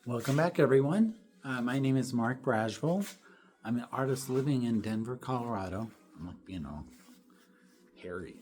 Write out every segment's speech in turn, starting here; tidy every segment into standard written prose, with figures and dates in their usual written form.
Welcome back, everyone. My name is Mark Braswell. I'm an artist living in Denver, Colorado. I'm like, hairy.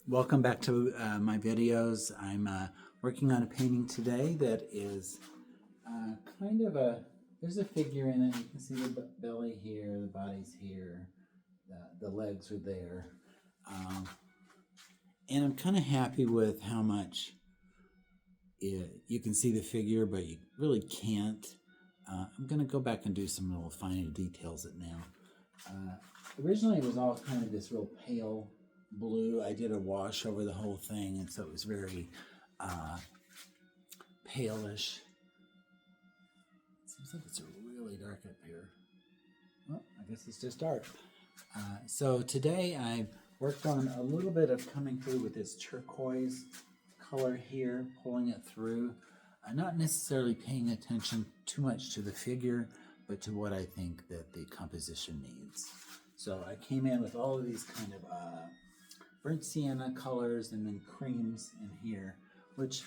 Welcome back to my videos. I'm working on a painting today that is kind of there's a figure in it. You can see the belly here, the body's here, the legs are there. And I'm kind of happy with how much you can see the figure, but you really can't. I'm going to go back and do some little finer details it now. Originally, it was all kind of this real pale blue. I did a wash over the whole thing, and so it was very palish. Seems like it's really dark up here. Well, I guess it's just dark. So today I worked on a little bit of coming through with this turquoise color here, pulling it through. Not necessarily paying attention too much to the figure, but to what I think that the composition needs. So I came in with all of these kind of burnt sienna colors and then creams in here, which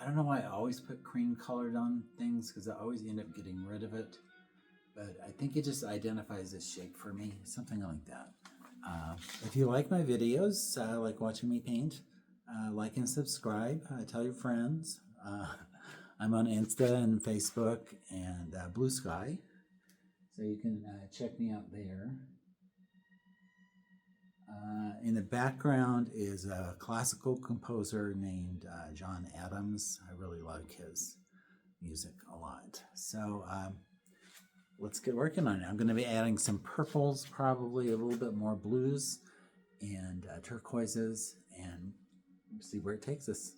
I don't know why I always put cream colored on things because I always end up getting rid of it. But I think it just identifies this shape for me, something like that. If you like my videos, like watching me paint, like and subscribe, tell your friends. I'm on Insta and Facebook and Blue Sky, so you can check me out there. In the background is a classical composer named John Adams. I really like his music a lot. So let's get working on it. I'm going to be adding some purples, probably a little bit more blues and turquoises, and see where it takes us.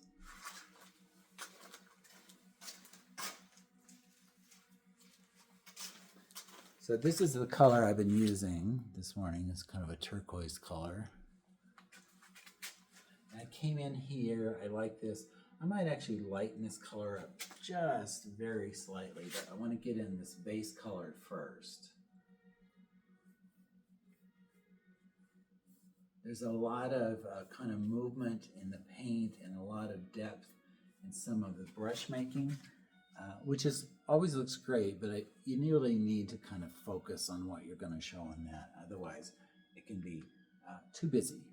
So this is the color I've been using this morning. It's kind of a turquoise color. And I came in here, I like this. I might actually lighten this color up just very slightly, but I want to get in this base color first. There's a lot of kind of movement in the paint and a lot of depth in some of the brush making, which always looks great, but you really need to kind of focus on what you're going to show in that. Otherwise, it can be too busy.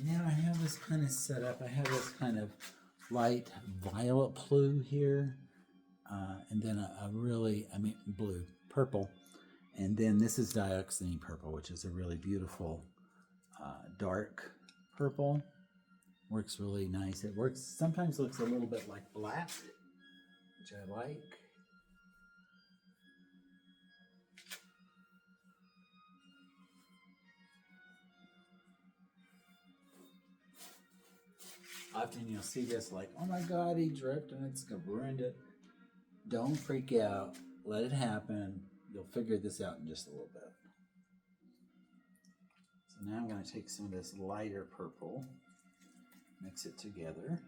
Now I have this kind of set up. I have this kind of light violet blue here, and then purple. And then this is dioxazine purple, which is a really beautiful dark purple. Works really nice. It sometimes looks a little bit like black, which I like. Often you'll see this like, oh my God, he dripped and it's ruined it. Don't freak out. Let it happen. You'll figure this out in just a little bit. So now I'm going to take some of this lighter purple, mix it together.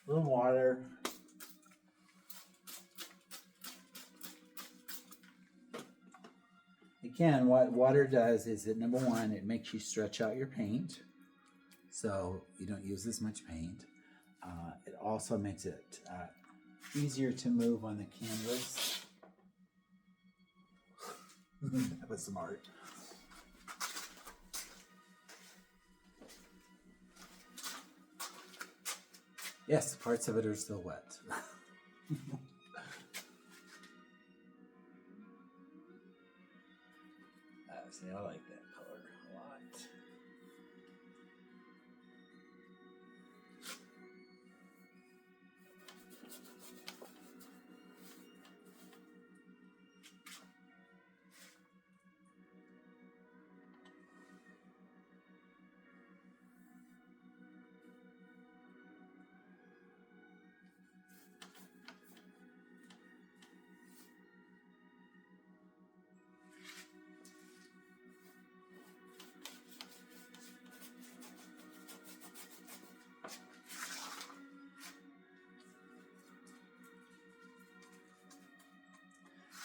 A little water. again, what water does is that number one, it makes you stretch out your paint, so you don't use as much paint. It also makes it easier to move on the canvas. That was smart. Yes, parts of it are still wet. See, I like that color a lot.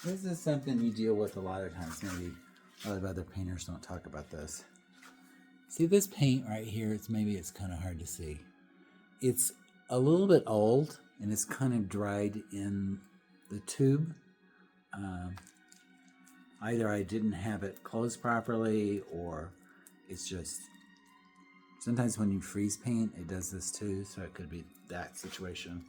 This is something you deal with a lot of times. Maybe a lot of other painters don't talk about this. See this paint right here? It's kind of hard to see. It's a little bit old and it's kind of dried in the tube. Either I didn't have it closed properly, or it's just sometimes when you freeze paint, it does this too. So it could be that situation.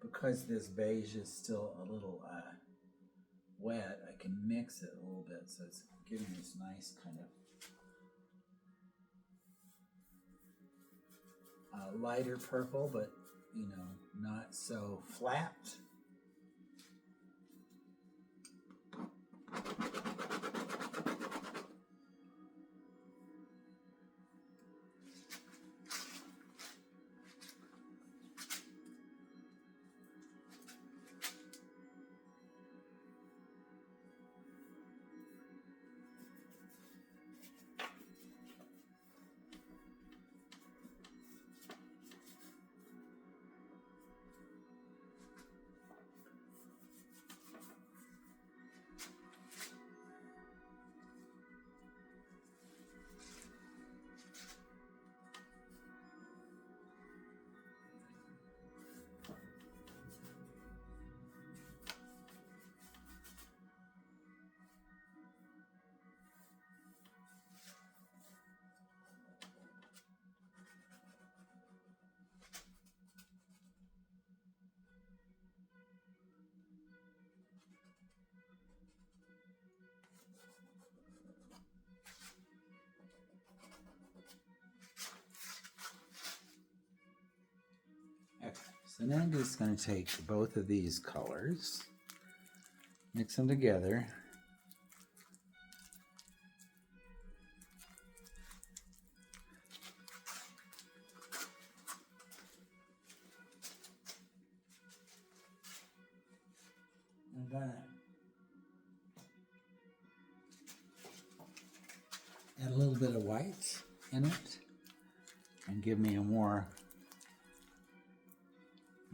Because this beige is still a little wet, I can mix it a little bit, so it's giving this nice kind of lighter purple, but not so flat. Okay, so now I'm just going to take both of these colors, mix them together. I'm going to add a little bit of white in it and give me a more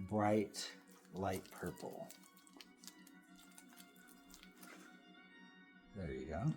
bright light purple. There you go.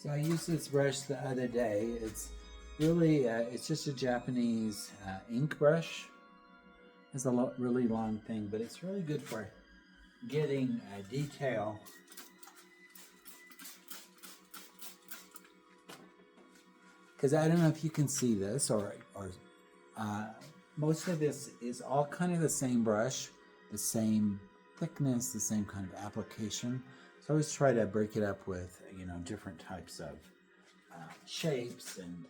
So I used this brush the other day. It's really, it's just a Japanese ink brush. It's a really long thing, but it's really good for getting detail. Because I don't know if you can see this, or most of this is all kind of the same brush, the same thickness, the same kind of application. So I always try to break it up with, you know, different types of shapes and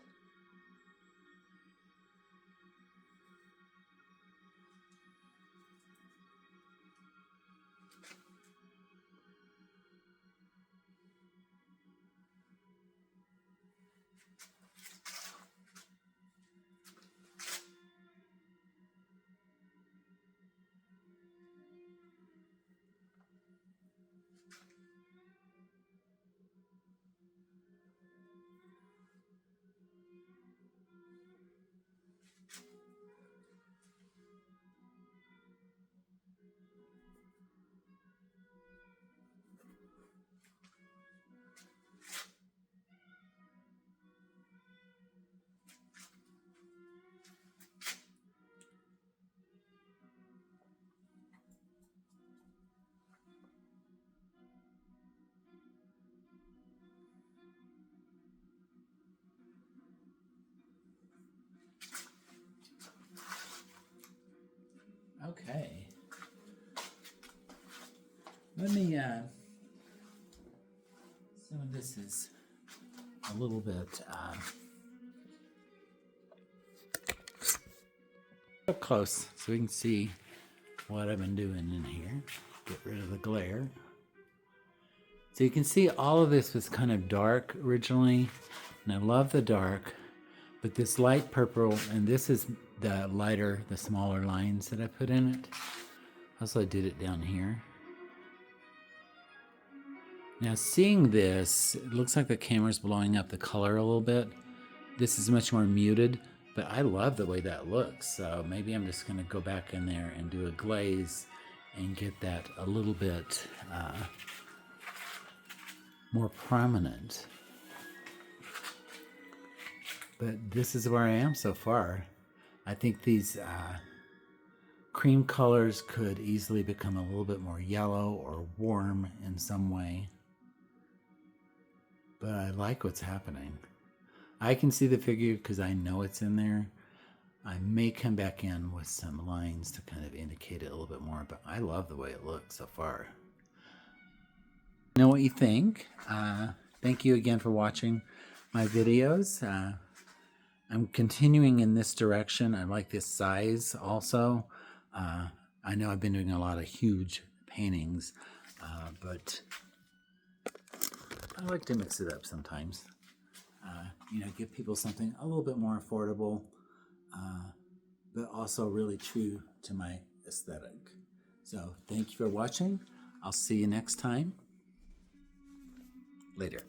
okay. Let me, some of this is a little bit up close so we can see what I've been doing in here. Get rid of the glare. So you can see all of this was kind of dark originally, and I love the dark, but this light purple, and this is the lighter, the smaller lines that I put in it. Also, I did it down here. Now seeing this, it looks like the camera's blowing up the color a little bit. This is much more muted, but I love the way that looks. So maybe I'm just gonna go back in there and do a glaze and get that a little bit more prominent. But this is where I am so far. I think these cream colors could easily become a little bit more yellow or warm in some way. But I like what's happening. I can see the figure because I know it's in there. I may come back in with some lines to kind of indicate it a little bit more, but I love the way it looks so far. Know what you think. Thank you again for watching my videos. I'm continuing in this direction. I like this size also. I know I've been doing a lot of huge paintings, but I like to mix it up sometimes. You know, give people something a little bit more affordable, but also really true to my aesthetic. So thank you for watching. I'll see you next time. Later.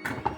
Bye.